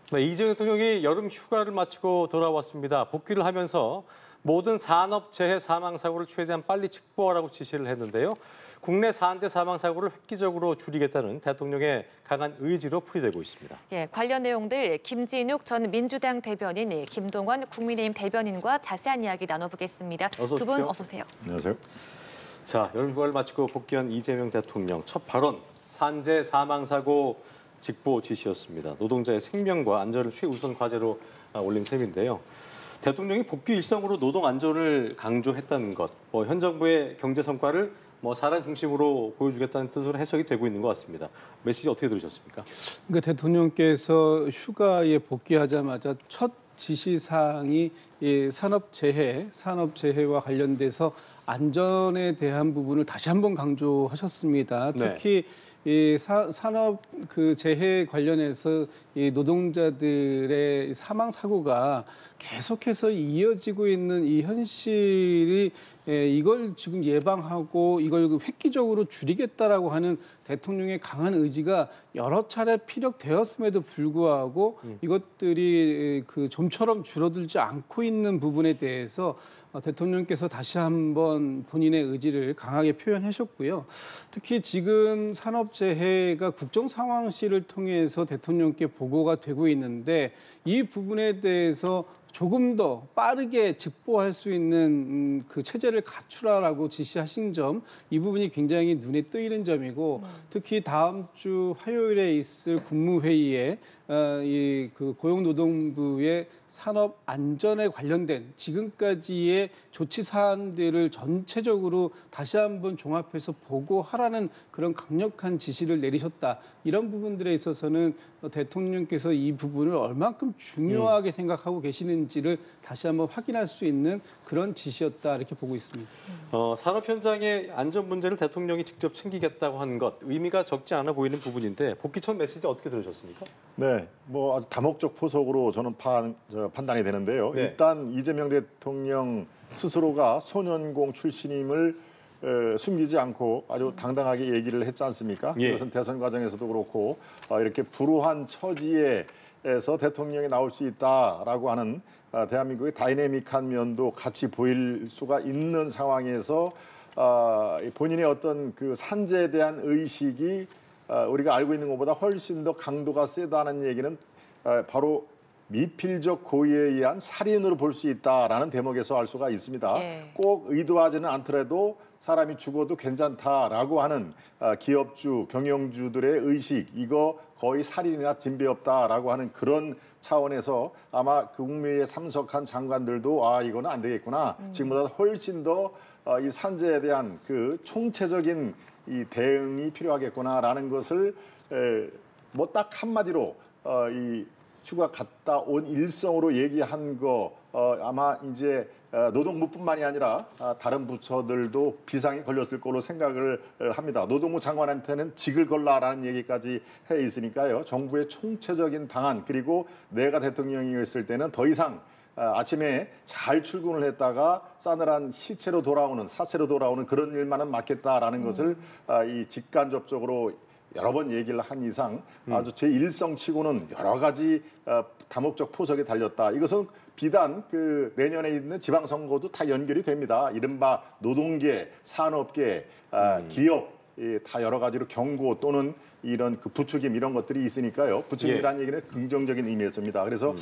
네, 이재명 대통령이 여름 휴가를 마치고 돌아왔습니다. 복귀를 하면서 모든 산업재해 사망사고를 최대한 빨리 직보하라고 지시를 했는데요. 국내 산재 사망사고를 획기적으로 줄이겠다는 대통령의 강한 의지로 풀이되고 있습니다. 예, 관련 내용들 김진욱 전 민주당 대변인, 김동완 국민의힘 대변인과 자세한 이야기 나눠보겠습니다. 두 분 어서 오세요. 안녕하세요. 자, 여름 휴가를 마치고 복귀한 이재명 대통령 첫 발언, 산재 사망사고 직보 지시였습니다. 노동자의 생명과 안전을 최우선 과제로 올린 셈인데요. 대통령이 복귀 일성으로 노동 안전을 강조했다는 것, 현 정부의 경제 성과를 사람 중심으로 보여주겠다는 뜻으로 해석이 되고 있는 것 같습니다. 메시지 어떻게 들으셨습니까? 그러니까 대통령께서 휴가에 복귀하자마자 첫 지시사항이 산업재해와 관련돼서 안전에 대한 부분을 다시 한번 강조하셨습니다. 특히 산업 재해 관련해서 이 노동자들의 사망 사고가 계속해서 이어지고 있는 이 현실이 이걸 지금 예방하고 이걸 획기적으로 줄이겠다라고 하는 대통령의 강한 의지가 여러 차례 피력되었음에도 불구하고 이것들이 좀처럼 줄어들지 않고 있는 부분에 대해서 대통령께서 다시 한번 본인의 의지를 강하게 표현하셨고요. 특히 지금 산업재해가 국정상황실을 통해서 대통령께 보고가 되고 있는데 이 부분에 대해서 조금 더 빠르게 직보할 수 있는 그 체제를 갖추라라고 지시하신 점, 이 부분이 굉장히 눈에 띄는 점이고 특히 다음 주 화요일에 있을 국무회의에 이 고용노동부의 산업 안전에 관련된 지금까지의 조치 사안들을 전체적으로 다시 한번 종합해서 보고하라는 그런 강력한 지시를 내리셨다. 이런 부분들에 있어서는 대통령께서 이 부분을 얼만큼 중요하게 생각하고 계시는지를 다시 한번 확인할 수 있는 그런 지시였다 이렇게 보고 있습니다. 산업 현장의 안전 문제를 대통령이 직접 챙기겠다고 한 것, 의미가 적지 않아 보이는 부분인데 복귀 첫 메시지 어떻게 들으셨습니까? 네, 아주 다목적 포석으로 저는 판단이 되는데요. 네. 일단 이재명 대통령 스스로가 소년공 출신임을 숨기지 않고 아주 당당하게 얘기를 했지 않습니까? 예. 그것은 대선 과정에서도 그렇고 이렇게 불우한 처지에서 대통령이 나올 수 있다라고 하는 대한민국의 다이내믹한 면도 같이 보일 수가 있는 상황에서 본인의 어떤 그 산재에 대한 의식이 우리가 알고 있는 것보다 훨씬 더 강도가 세다는 얘기는 바로 미필적 고의에 의한 살인으로 볼 수 있다라는 대목에서 알 수가 있습니다. 예. 꼭 의도하지는 않더라도 사람이 죽어도 괜찮다라고 하는 기업주, 경영주들의 의식, 이거 거의 살인이나 진배 없다라고 하는 그런 차원에서 아마 국무회의에 참석한 장관들도 이거는 안 되겠구나. 지금보다 훨씬 더 이 산재에 대한 그 총체적인 이 대응이 필요하겠구나라는 것을 딱 한마디로 이 휴가 갔다 온 일성으로 얘기한 거 아마 이제 노동부뿐만이 아니라 다른 부처들도 비상이 걸렸을 걸로 생각을 합니다. 노동부 장관한테는 직을 걸라라는 얘기까지 해 있으니까요. 정부의 총체적인 방안 그리고 내가 대통령이었을 때는 더 이상 아침에 잘 출근을 했다가 싸늘한 시체로 돌아오는 사체로 돌아오는 그런 일만은 막겠다라는 것을 이 직간접적으로 여러 번 얘기를 한 이상 아주 제 일성치고는 여러 가지 다목적 포석에 달렸다. 이것은 비단 내년에 있는 지방선거도 다 연결이 됩니다. 이른바 노동계, 산업계, 기업 다 여러 가지로 경고 또는 이런 부추김 이런 것들이 있으니까요. 부추김이라는 얘기는 긍정적인 의미였습니다. 그래서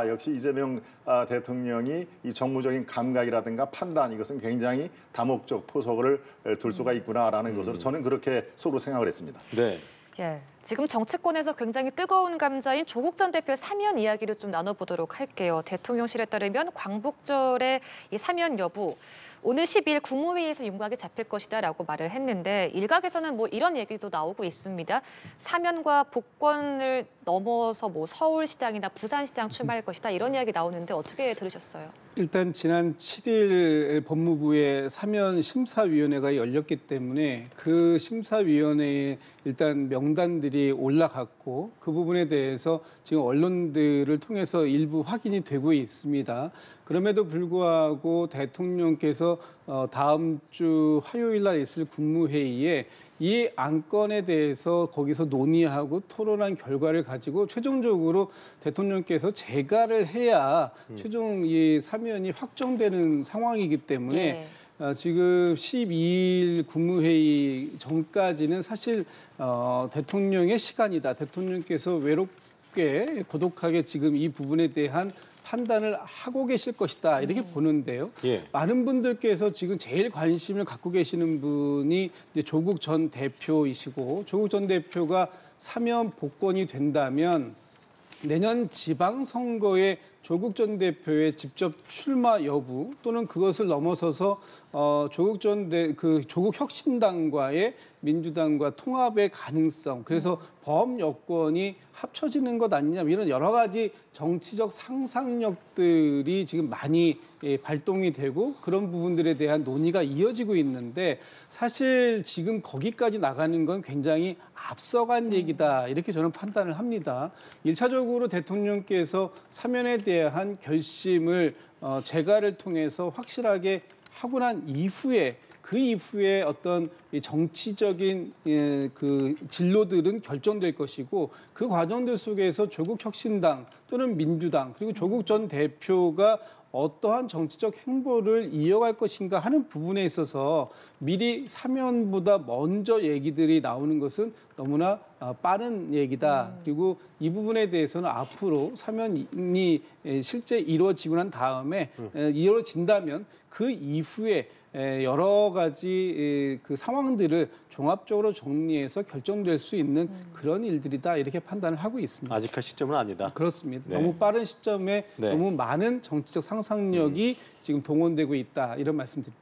역시 이재명 대통령이 이 정무적인 감각이라든가 판단 이것은 굉장히 다목적 포석을 둘 수가 있구나라는 것으로 저는 그렇게 속으로 생각을 했습니다. 네. 예, 지금 정치권에서 굉장히 뜨거운 감자인 조국 전 대표의 사면 이야기를 좀 나눠보도록 할게요. 대통령실에 따르면 광복절의 이 사면 여부, 오늘 10일 국무회의에서 윤곽이 잡힐 것이다라고 말을 했는데 일각에서는 이런 얘기도 나오고 있습니다. 사면과 복권을 넘어서 서울시장이나 부산시장 출마할 것이다 이런 이야기 나오는데 어떻게 들으셨어요? 일단 지난 7일 법무부의 사면 심사위원회가 열렸기 때문에 그 심사위원회에 일단 명단들이 올라갔고 그 부분에 대해서 지금 언론들을 통해서 일부 확인이 되고 있습니다. 그럼에도 불구하고 대통령께서 다음 주 화요일 날 있을 국무회의에 이 안건에 대해서 거기서 논의하고 토론한 결과를 가지고 최종적으로 대통령께서 재가를 해야 최종 이 사면이 확정되는 상황이기 때문에 지금 12일 국무회의 전까지는 사실 대통령의 시간이다. 대통령께서 외롭게 고독하게 지금 이 부분에 대한 판단을 하고 계실 것이다 이렇게 보는데요. 많은 분들께서 지금 제일 관심을 갖고 계시는 분이 이제 조국 전 대표이시고 조국 전 대표가 사면 복권이 된다면 내년 지방선거에 조국 전 대표의 직접 출마 여부 또는 그것을 넘어서서 조국 혁신당과의 민주당과 통합의 가능성, 그래서 범 여권이 합쳐지는 것 아니냐 이런 여러 가지 정치적 상상력들이 지금 많이 발동이 되고 그런 부분들에 대한 논의가 이어지고 있는데 사실 지금 거기까지 나가는 건 굉장히 앞서간 얘기다 이렇게 저는 판단을 합니다. 1차적으로 대통령께서 사면에 대한 결심을 재가를 통해서 확실하게 하고 난 이후에 그 이후에 어떤 정치적인 그 진로들은 결정될 것이고 그 과정들 속에서 조국 혁신당 또는 민주당 그리고 조국 전 대표가 어떠한 정치적 행보를 이어갈 것인가 하는 부분에 있어서 미리 사면보다 먼저 얘기들이 나오는 것은 너무나 빠른 얘기다. 그리고 이 부분에 대해서는 앞으로 사면이 실제 이루어지고 난 다음에 이루어진다면 그 이후에 여러 가지 그 상황들을 종합적으로 정리해서 결정될 수 있는 그런 일들이다 이렇게 판단을 하고 있습니다. 아직까지 시점은 아니다. 그렇습니다. 네. 너무 빠른 시점에 네. 너무 많은 정치적 상상력이 지금 동원되고 있다 이런 말씀드립니다.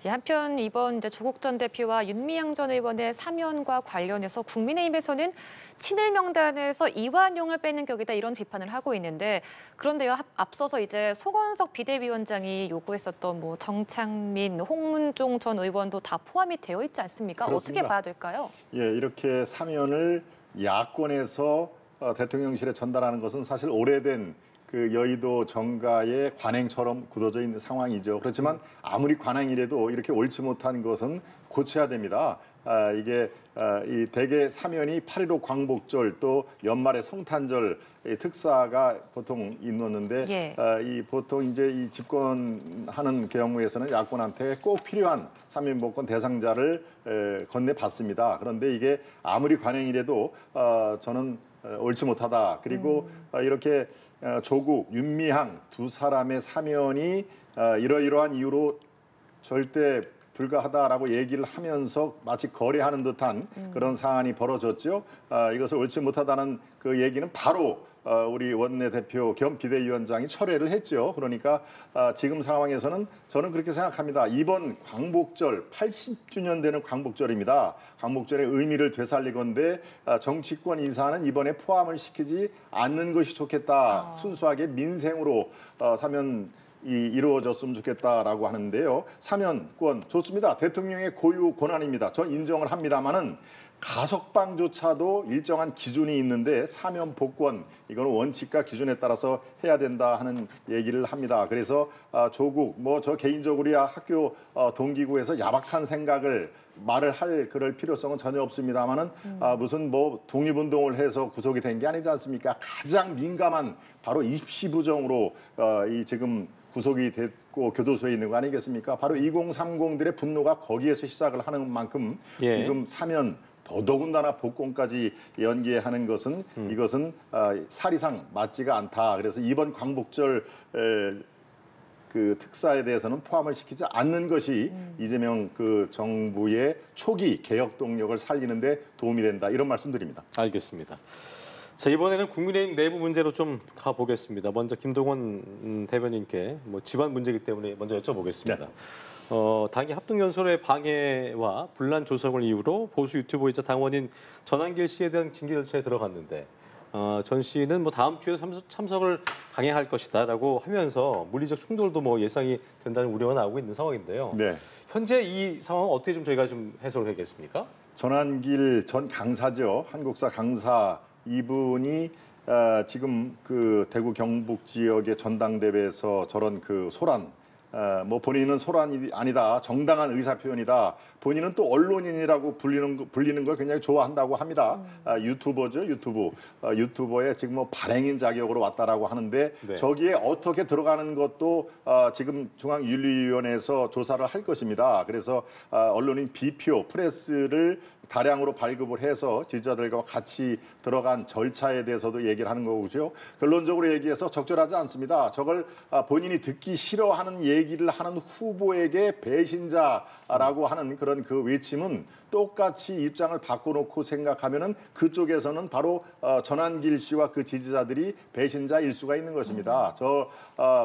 한편 이번 이제 조국 전 대표와 윤미향 전 의원의 사면과 관련해서 국민의힘에서는 친일 명단에서 이완용을 빼는 격이다 이런 비판을 하고 있는데 그런데요 앞서서 이제 송원석 비대위원장이 요구했었던 뭐 정창민, 홍문종 전 의원도 다 포함이 되어 있지 않습니까? 그렇습니다. 어떻게 봐야 될까요? 예, 이렇게 사면을 야권에서 대통령실에 전달하는 것은 사실 오래된 그 여의도 정가의 관행처럼 굳어져 있는 상황이죠. 그렇지만 아무리 관행이라도 이렇게 옳지 못한 것은 고쳐야 됩니다. 이게 이 대개 사면이 8.15 광복절 또 연말에 성탄절 특사가 보통 있었는데 이 보통 이제 이 집권하는 경우에서는 야권한테 꼭 필요한 사면복권 대상자를 건네받습니다. 그런데 이게 아무리 관행이라도 저는 옳지 못하다. 그리고 이렇게 조국, 윤미향 두 사람의 사면이 이러이러한 이유로 절대 불가하다라고 얘기를 하면서 마치 거래하는 듯한 그런 사안이 벌어졌죠. 이것을 옳지 못하다는 그 얘기는 바로 우리 원내대표 겸 비대위원장이 철회를 했죠. 그러니까 지금 상황에서는 저는 그렇게 생각합니다. 이번 광복절 80주년 되는 광복절입니다. 광복절의 의미를 되살리건대 정치권 인사는 이번에 포함을 시키지 않는 것이 좋겠다. 순수하게 민생으로 사면 이루어졌으면 좋겠다라고 하는데요. 사면권 좋습니다. 대통령의 고유 권한입니다. 전 인정을 합니다마는 가석방조차도 일정한 기준이 있는데 사면 복권 이거는 원칙과 기준에 따라서 해야 된다 하는 얘기를 합니다. 그래서 조국 뭐 저 개인적으로야 학교 동기구에서 야박한 생각을 말을 할 그럴 필요성은 전혀 없습니다만은 무슨 뭐 독립운동을 해서 구속이 된 게 아니지 않습니까? 가장 민감한 바로 입시 부정으로 이 지금 구속이 됐고 교도소에 있는 거 아니겠습니까? 바로 2030들의 분노가 거기에서 시작을 하는 만큼 지금 사면 더더군다나 복권까지 연계하는 것은 이것은 사리상 맞지가 않다. 그래서 이번 광복절 그 특사에 대해서는 포함을 시키지 않는 것이 이재명 그 정부의 초기 개혁 동력을 살리는 데 도움이 된다. 이런 말씀드립니다. 알겠습니다. 자, 이번에는 국민의힘 내부 문제로 좀 가보겠습니다. 먼저 김동원 대변인께 뭐 집안 문제이기 때문에 먼저 여쭤보겠습니다. 네. 당이 합동연설의 방해와 분란 조성을 이유로 보수 유튜버이자 당원인 전한길 씨에 대한 징계 절차에 들어갔는데 전 씨는 뭐 다음 주에 참석을 강행할 것이다라고 하면서 물리적 충돌도 뭐 예상이 된다는 우려가 나오고 있는 상황인데요. 네. 현재 이 상황은 어떻게 좀 저희가 좀 해석을 해야겠습니까? 전한길 전 강사죠. 한국사 강사 이분이 지금 그 대구 경북 지역의 전당대회에서 저런 그 소란, 뭐 본인은 소란이 아니다, 정당한 의사 표현이다. 본인은 또 언론인이라고 불리는 걸 굉장히 좋아한다고 합니다. 유튜버죠, 유튜버에 지금 뭐 발행인 자격으로 왔다라고 하는데 네. 저기에 어떻게 들어가는 것도 지금 중앙윤리위원회에서 조사를 할 것입니다. 그래서 언론인 비표, 프레스를 다량으로 발급을 해서 지지자들과 같이 들어간 절차에 대해서도 얘기를 하는 거고요. 결론적으로 얘기해서 적절하지 않습니다. 저걸 본인이 듣기 싫어하는 얘기를 하는 후보에게 배신자라고 하는 그런 그 외침은 똑같이 입장을 바꿔놓고 생각하면은 그쪽에서는 바로 전한길 씨와 그 지지자들이 배신자일 수가 있는 것입니다.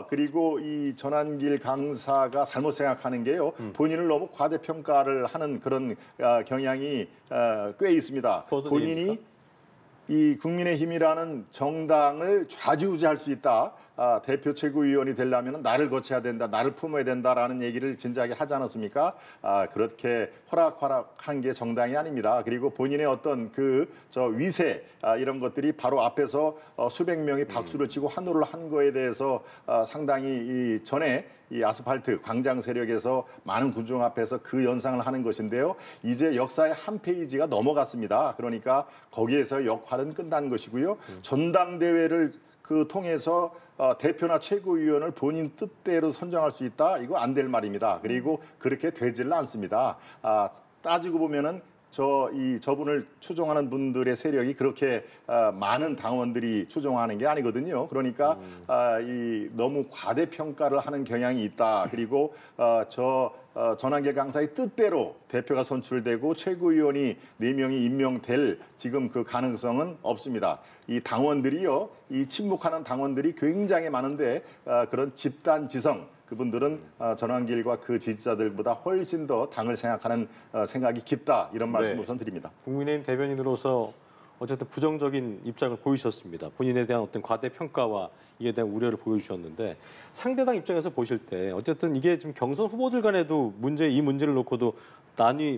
그리고 이 전한길 강사가 잘못 생각하는 게요. 본인을 너무 과대평가를 하는 그런 경향이 꽤 있습니다. 본인이 이 국민의힘이라는 정당을 좌지우지할 수 있다. 대표 최고위원이 되려면 나를 거쳐야 된다, 나를 품어야 된다라는 얘기를 진작에 하지 않았습니까? 그렇게 호락호락한 게 정당이 아닙니다. 그리고 본인의 어떤 저 위세 이런 것들이 바로 앞에서 수백 명이 박수를 치고 환호를 한 거에 대해서 상당히 전에 이 아스팔트 광장 세력에서 많은 군중 앞에서 그 연상을 하는 것인데요. 이제 역사의 한 페이지가 넘어갔습니다. 그러니까 거기에서 역할은 끝난 것이고요. 전당대회를 통해서 대표나 최고위원을 본인 뜻대로 선정할 수 있다. 이거 안 될 말입니다. 그리고 그렇게 되지를 않습니다. 따지고 보면은 저분을 추종하는 분들의 세력이 그렇게 많은 당원들이 추종하는 게 아니거든요. 그러니까 너무 과대평가를 하는 경향이 있다. 그리고 전한길 강사의 뜻대로 대표가 선출되고 최고위원이 4명이 임명될 지금 그 가능성은 없습니다. 이 당원들이요, 이 침묵하는 당원들이 굉장히 많은데 그런 집단지성, 그분들은 전한길과 그 지지자들보다 훨씬 더 당을 생각하는 생각이 깊다, 이런 말씀 우선 드립니다. 국민의힘 대변인으로서 어쨌든 부정적인 입장을 보이셨습니다. 본인에 대한 어떤 과대평가와 이에 대한 우려를 보여주셨는데 상대당 입장에서 보실 때 어쨌든 이게 지금 경선 후보들 간에도 이 문제를 놓고도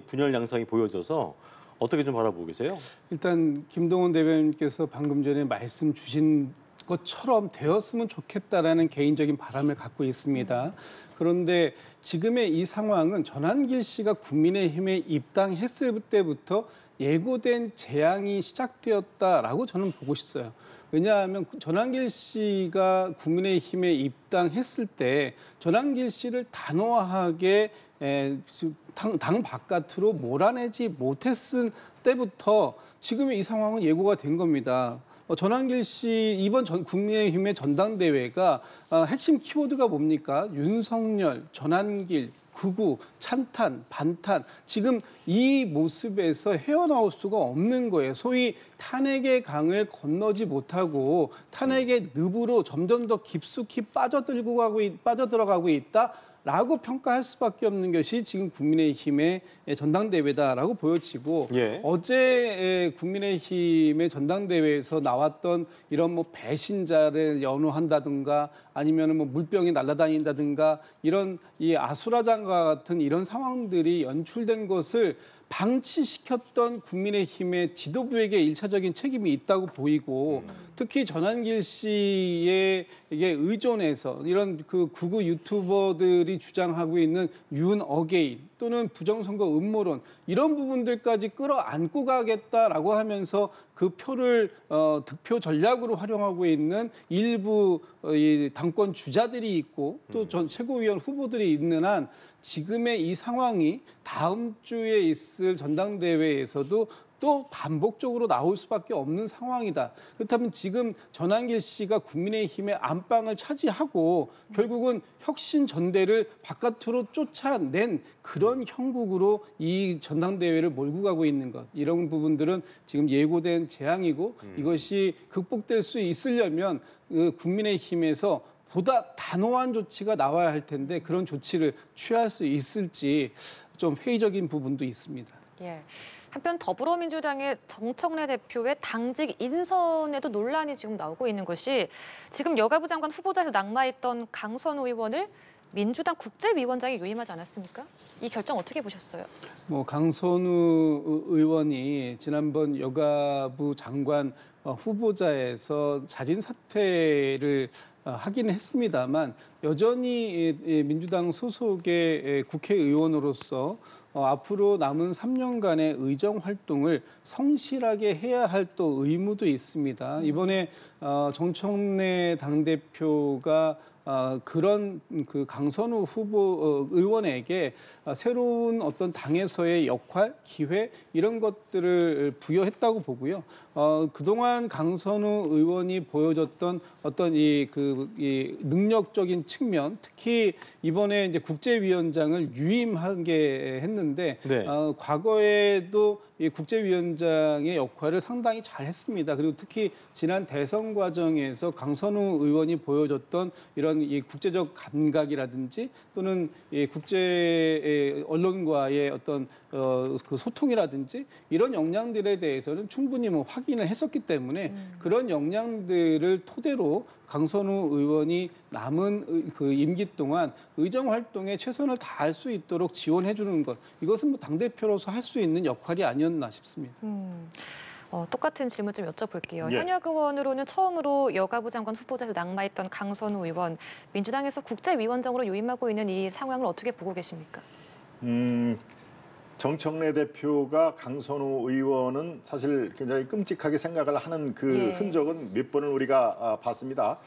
분열 양상이 보여져서 어떻게 좀 바라보고 계세요? 일단 김동원 대변인께서 방금 전에 말씀 주신 것처럼 되었으면 좋겠다라는 개인적인 바람을 갖고 있습니다. 그런데 지금의 이 상황은 전한길 씨가 국민의힘에 입당했을 때부터 예고된 재앙이 시작되었다라고 저는 보고 싶어요. 왜냐하면 전한길 씨가 국민의힘에 입당했을 때 전한길 씨를 단호하게 당 바깥으로 몰아내지 못했을 때부터 지금의 이 상황은 예고가 된 겁니다. 전한길 씨 이번 국민의힘의 전당대회가 핵심 키워드가 뭡니까? 윤석열, 전한길, 극우, 찬탄, 반탄. 지금 이 모습에서 헤어나올 수가 없는 거예요. 소위 탄핵의 강을 건너지 못하고 탄핵의 늪으로 점점 더 깊숙이 빠져들어가고 있다. 라고 평가할 수밖에 없는 것이 지금 국민의힘의 전당대회다라고 보여지고 예. 어제 국민의힘의 전당대회에서 나왔던 이런 뭐 배신자를 연호한다든가 아니면 뭐 물병이 날아다닌다든가 이런 이 아수라장과 같은 이런 상황들이 연출된 것을 방치시켰던 국민의힘의 지도부에게 일차적인 책임이 있다고 보이고 특히 전한길 씨에게 의존해서 이런 그 극우 유튜버들이 주장하고 있는 윤 어게인 또는 부정선거 음모론 이런 부분들까지 끌어안고 가겠다라고 하면서 그 표를 득표 전략으로 활용하고 있는 일부 이 당권 주자들이 있고 또 전 최고위원 후보들이 있는 한 지금의 이 상황이 다음 주에 있을 전당대회에서도 또 반복적으로 나올 수밖에 없는 상황이다. 그렇다면 지금 전한길 씨가 국민의힘의 안방을 차지하고 결국은 혁신 전대를 바깥으로 쫓아낸 그런 형국으로 이 전당대회를 몰고 가고 있는 것. 이런 부분들은 지금 예고된 재앙이고 이것이 극복될 수 있으려면 국민의힘에서 보다 단호한 조치가 나와야 할 텐데 그런 조치를 취할 수 있을지 좀 회의적인 부분도 있습니다. 예. 한편 더불어민주당의 정청래 대표의 당직 인선에도 논란이 지금 나오고 있는 것이 지금 여가부 장관 후보자에서 낙마했던 강선우 의원을 민주당 국제위원장이 유임하지 않았습니까? 이 결정 어떻게 보셨어요? 뭐 강선우 의원이 지난번 여가부 장관 후보자에서 자진 사퇴를 하긴 했습니다만 여전히 민주당 소속의 국회의원으로서 앞으로 남은 3년간의 의정 활동을 성실하게 해야 할 또 의무도 있습니다. 이번에 정청래 당대표가 그런 그 강선우 후보 의원에게 새로운 어떤 당에서의 역할, 기회 이런 것들을 부여했다고 보고요. 그동안 강선우 의원이 보여줬던 어떤 이 능력적인 측면, 특히 이번에 이제 국제위원장을 유임하게 했는데 네. 과거에도 이 국제위원장의 역할을 상당히 잘했습니다. 그리고 특히 지난 대선 과정에서 강선우 의원이 보여줬던 이런 이 국제적 감각이라든지 또는 이 국제 언론과의 어떤 그 소통이라든지 이런 역량들에 대해서는 충분히 뭐 확인을 했었기 때문에 그런 역량들을 토대로 강선우 의원이 남은 그 임기 동안 의정 활동에 최선을 다할 수 있도록 지원해 주는 것, 이것은 뭐 당대표로서 할 수 있는 역할이 아니었나 싶습니다. 똑같은 질문 좀 여쭤볼게요. 예. 현역 의원으로는 처음으로 여가부 장관 후보자에서 낙마했던 강선우 의원, 민주당에서 국제위원장으로 유임하고 있는 이 상황을 어떻게 보고 계십니까? 정청래 대표가 강선우 의원은 사실 굉장히 끔찍하게 생각을 하는 그 예. 흔적은 몇 번을 우리가 봤습니다.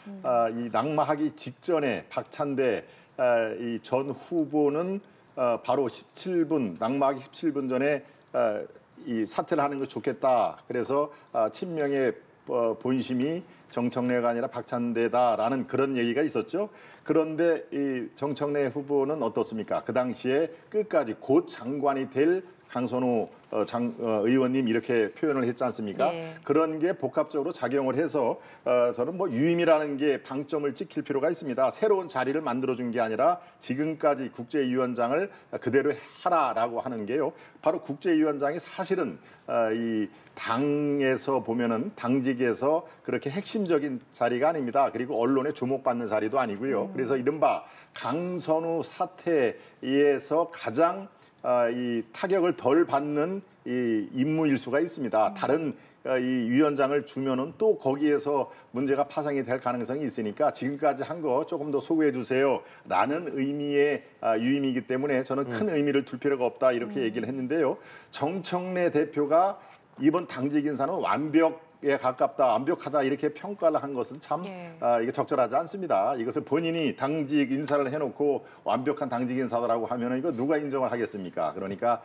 이 낙마하기 직전에 박찬대 이 전 후보는 바로 17분 낙마하기 17분 전에 이 사퇴를 하는 게 좋겠다. 그래서 친명의 본심이 정청래가 아니라 박찬대다라는 그런 얘기가 있었죠. 그런데 이 정청래 후보는 어떻습니까? 그 당시에 끝까지 곧 장관이 될 강선우 의원님 이렇게 표현을 했지 않습니까? 예. 그런 게 복합적으로 작용을 해서 저는 뭐 유임이라는 게 방점을 찍힐 필요가 있습니다. 새로운 자리를 만들어준 게 아니라 지금까지 국제위원장을 그대로 하라라고 하는 게요. 바로 국제위원장이 사실은 이 당에서 보면은 당직에서 그렇게 핵심적인 자리가 아닙니다. 그리고 언론에 주목받는 자리도 아니고요. 그래서 이른바 강선우 사태에서 가장 이 타격을 덜 받는 이 임무일 수가 있습니다. 다른 이 위원장을 주면은 또 거기에서 문제가 파생이 될 가능성이 있으니까 지금까지 한 거 조금 더 수고해 주세요라는 의미의 유임이기 때문에 저는 큰 의미를 둘 필요가 없다 이렇게 얘기를 했는데요. 정청래 대표가 이번 당직 인사는 완벽에 가깝다, 완벽하다 이렇게 평가를 한 것은 참 예. 이게 적절하지 않습니다. 이것을 본인이 당직 인사를 해놓고 완벽한 당직 인사다라고 하면은 이거 누가 인정을 하겠습니까? 그러니까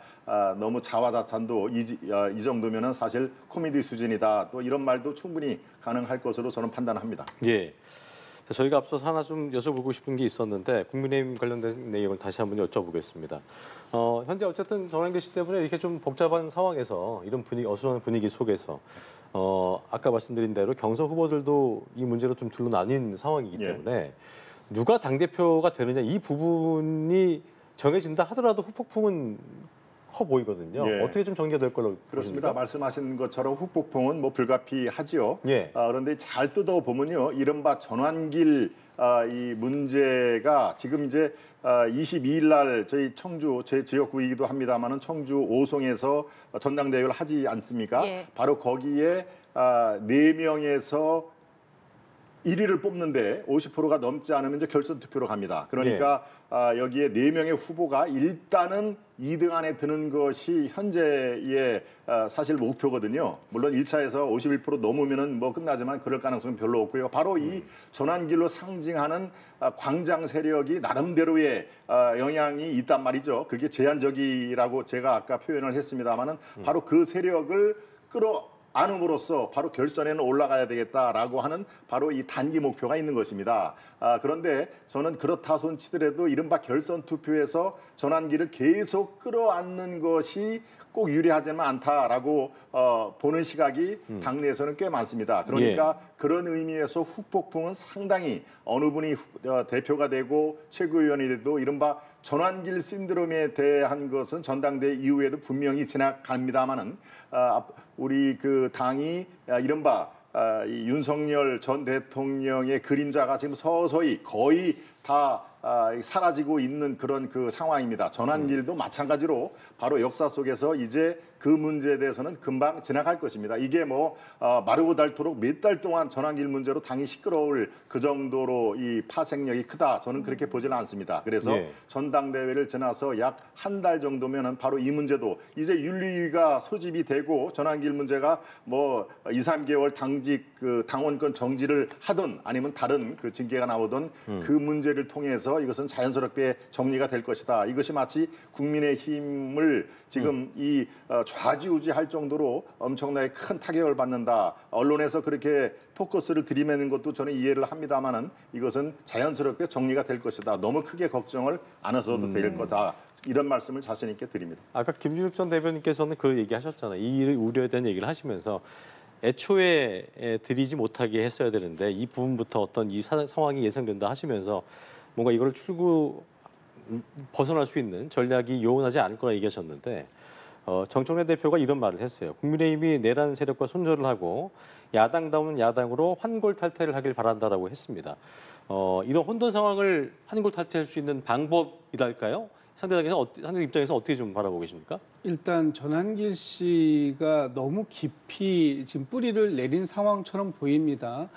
너무 자화자찬도 이 정도면은 사실 코미디 수준이다. 또 이런 말도 충분히 가능할 것으로 저는 판단합니다. 예. 저희가 앞서서 하나 좀 여쭤보고 싶은 게 있었는데 국민의힘 관련된 내용을 다시 한번 여쭤보겠습니다. 현재 어쨌든 전환기 씨 때문에 이렇게 좀 복잡한 상황에서 이런 분위기, 어수선한 분위기 속에서 아까 말씀드린 대로 경선 후보들도 이 문제로 좀 둘로 나뉜 상황이기 예. 때문에 누가 당대표가 되느냐 이 부분이 정해진다 하더라도 후폭풍은 커 보이거든요. 예. 어떻게 좀 전개될 걸로 그렇습니다. 보십니까? 말씀하신 것처럼 후폭풍은 뭐 불가피하지요. 예. 그런데 잘 뜯어보면요, 이른바 전환길 이 문제가 지금 이제 22일 날 저희 청주 제 지역구이기도 합니다만은 청주 오송에서 전당대회를 하지 않습니까? 예. 바로 거기에 4명에서 1위를 뽑는데 50%가 넘지 않으면 이제 결선 투표로 갑니다. 그러니까 여기에 4명의 후보가 일단은 2등 안에 드는 것이 현재의 사실 목표거든요. 물론 1차에서 51% 넘으면은 뭐 끝나지만 그럴 가능성은 별로 없고요. 바로 이 전환길로 상징하는 광장 세력이 나름대로의 영향이 있단 말이죠. 그게 제한적이라고 제가 아까 표현을 했습니다만은 바로 그 세력을 안음으로써 바로 결선에는 올라가야 되겠다라고 하는 바로 이 단기 목표가 있는 것입니다. 그런데 저는 그렇다 손치더라도 이른바 결선 투표에서 전환기를 계속 끌어안는 것이 꼭 유리하지는 않다라고 보는 시각이 당내에서는 꽤 많습니다. 그러니까 그런 의미에서 후폭풍은 상당히 어느 분이 대표가 되고 최고위원이 돼도 이른바 전환길 신드롬에 대한 것은 전당대회 이후에도 분명히 지나갑니다만은 우리 그 당이 이른바 이 윤석열 전 대통령의 그림자가 지금 서서히 거의 다 사라지고 있는 그런 그 상황입니다. 전환길도 마찬가지로 바로 역사 속에서 이제 그 문제에 대해서는 금방 지나갈 것입니다. 이게 뭐 마르고 닳도록 몇 달 동안 전환길 문제로 당이 시끄러울 그 정도로 이 파생력이 크다. 저는 그렇게 보지는 않습니다. 그래서 예. 전당대회를 지나서 약 한 달 정도면은 바로 이 문제도 이제 윤리위가 소집이 되고 전환길 문제가 뭐 2, 3개월 당직 그 당원권 정지를 하든 아니면 다른 그 징계가 나오든 그 문제를 통해서 이것은 자연스럽게 정리가 될 것이다. 이것이 마치 국민의힘을 지금 이 좌지우지할 정도로 엄청나게 큰 타격을 받는다. 언론에서 그렇게 포커스를 들이매는 것도 저는 이해를 합니다만은 이것은 자연스럽게 정리가 될 것이다. 너무 크게 걱정을 안 하셔도 될 거다. 이런 말씀을 자신 있게 드립니다. 아까 김준욱 전 대변인께서는 그 얘기하셨잖아요. 이 일을 우려에 대한 얘기를 하시면서 애초에 들이지 못하게 했어야 되는데 이 부분부터 어떤 이 상황이 예상된다 하시면서 뭔가 이걸 벗어날 수 있는 전략이 요원하지 않을 거라 얘기하셨는데 정청래 대표가 이런 말을 했어요. 국민의힘이 내란 세력과 손절을 하고 야당다운 야당으로 환골탈태를 하길 바란다라고 했습니다. 이런 혼돈 상황을 환골탈태할 수 있는 방법이랄까요? 상대 입장에서 어떻게 좀 바라보고 계십니까? 일단 전환길 씨가 너무 깊이 지금 뿌리를 내린 상황처럼 보입니다.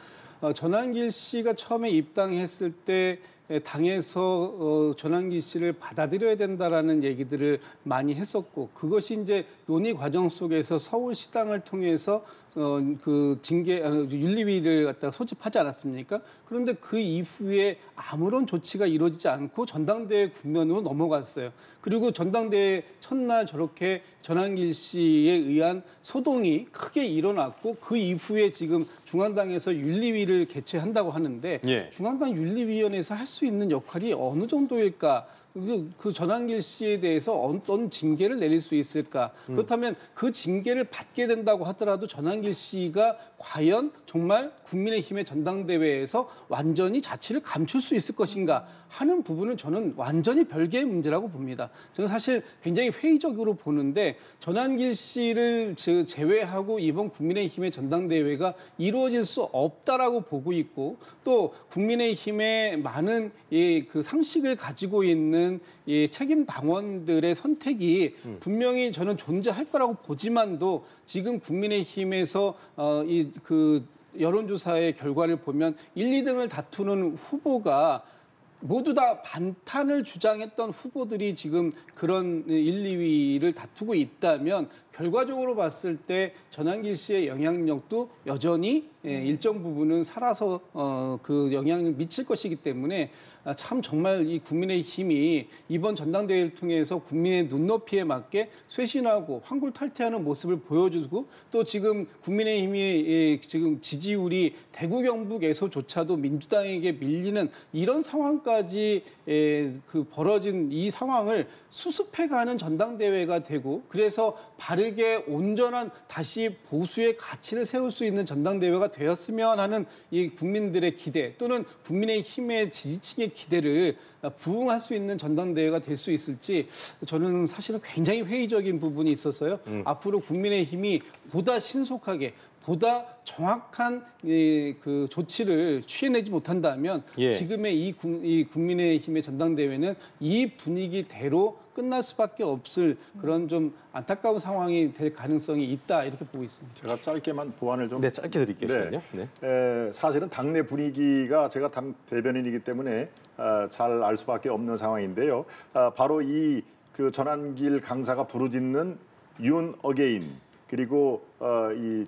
전환길 씨가 처음에 입당했을 때 당에서 전환길 씨를 받아들여야 된다라는 얘기들을 많이 했었고 그것이 이제 논의 과정 속에서 서울시당을 통해서 그 윤리위를 갖다가 소집하지 않았습니까? 그런데 그 이후에 아무런 조치가 이루어지지 않고 전당대회 국면으로 넘어갔어요. 그리고 전당대회 첫날 저렇게 전환길 씨에 의한 소동이 크게 일어났고 그 이후에 지금 중앙당에서 윤리위를 개최한다고 하는데 예. 중앙당 윤리위원회에서 할 수 있는 역할이 어느 정도일까? 그 전환길 씨에 대해서 어떤 징계를 내릴 수 있을까? 그렇다면 그 징계를 받게 된다고 하더라도 전환길 씨가 과연 정말 국민의힘의 전당대회에서 완전히 자취를 감출 수 있을 것인가 하는 부분은 저는 완전히 별개의 문제라고 봅니다. 저는 사실 굉장히 회의적으로 보는데 전환길 씨를 제외하고 이번 국민의힘의 전당대회가 이루어질 수 없다라고 보고 있고 또 국민의힘의 많은 그 상식을 가지고 있는 이 책임 당원들의 선택이 분명히 저는 존재할 거라고 보지만도 지금 국민의힘에서 그 여론조사의 결과를 보면 1, 2등을 다투는 후보가 모두 다 반탄을 주장했던 후보들이 지금 그런 1, 2위를 다투고 있다면 결과적으로 봤을 때 전환길 씨의 영향력도 여전히 일정 부분은 살아서 그 영향을 미칠 것이기 때문에 참 정말 이 국민의힘이 이번 전당대회를 통해서 국민의 눈높이에 맞게 쇄신하고 환골탈태하는 모습을 보여주고 또 지금 국민의힘이 지금 지지율이 대구 경북에서조차도 민주당에게 밀리는 이런 상황까지 그 벌어진 이 상황을 수습해가는 전당대회가 되고 그래서 바르게 온전한 다시 보수의 가치를 세울 수 있는 전당대회가 되었으면 하는 이 국민들의 기대 또는 국민의힘의 지지층의 기대를 부응할 수 있는 전당대회가 될 수 있을지 저는 사실은 굉장히 회의적인 부분이 있어서요. 앞으로 국민의힘이 보다 신속하게 보다 정확한 그 조치를 취해내지 못한다면 예. 지금의 이 국민의힘의 전당대회는 이 분위기대로 끝날 수밖에 없을 그런 좀 안타까운 상황이 될 가능성이 있다 이렇게 보고 있습니다. 제가 짧게만 보완을 좀. 네, 짧게 드릴게요. 네. 사실은 당내 분위기가 제가 당 대변인이기 때문에 잘 알 수밖에 없는 상황인데요. 바로 이 그 전환길 강사가 부르짖는 윤 어게인 그리고 이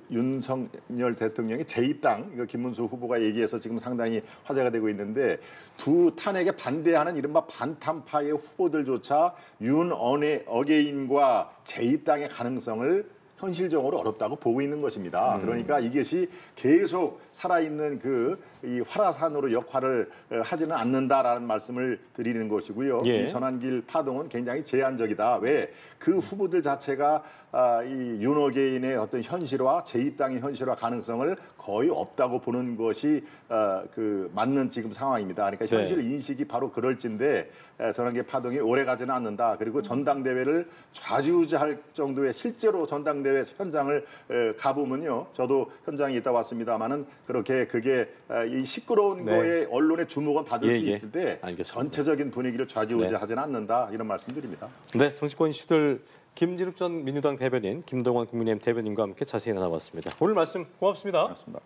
윤석열 대통령의 재입당 이거 김문수 후보가 얘기해서 지금 상당히 화제가 되고 있는데 두 탄핵에 반대하는 이른바 반탄파의 후보들조차 윤 어게인과 재입당의 가능성을 현실적으로 어렵다고 보고 있는 것입니다. 그러니까 이것이 계속 살아있는 이 활화산으로 역할을 하지는 않는다라는 말씀을 드리는 것이고요. 예. 이 전환길 파동은 굉장히 제한적이다. 왜? 그 후보들 자체가 이 윤호개인의 어떤 현실화, 재입당의 현실화 가능성을 거의 없다고 보는 것이 그 맞는 지금 상황입니다. 그러니까 현실 인식이 바로 그럴진데 전환길 파동이 오래 가지는 않는다. 그리고 전당대회를 좌지우지할 정도의 실제로 전당대회 현장을 가보면요. 저도 현장에 있다 왔습니다만은 그렇게 그게 이 시끄러운 네. 거에 언론의 주목은 받을 예, 수 예. 있을 때 알겠습니다. 전체적인 분위기를 좌지우지하지는 않는다 이런 말씀드립니다. 네, 정치권 이슈들 김진욱 전 민주당 대변인, 김동완 국민의힘 대변인과 함께 자세히 나눠봤습니다. 오늘 말씀 고맙습니다. 맞습니다.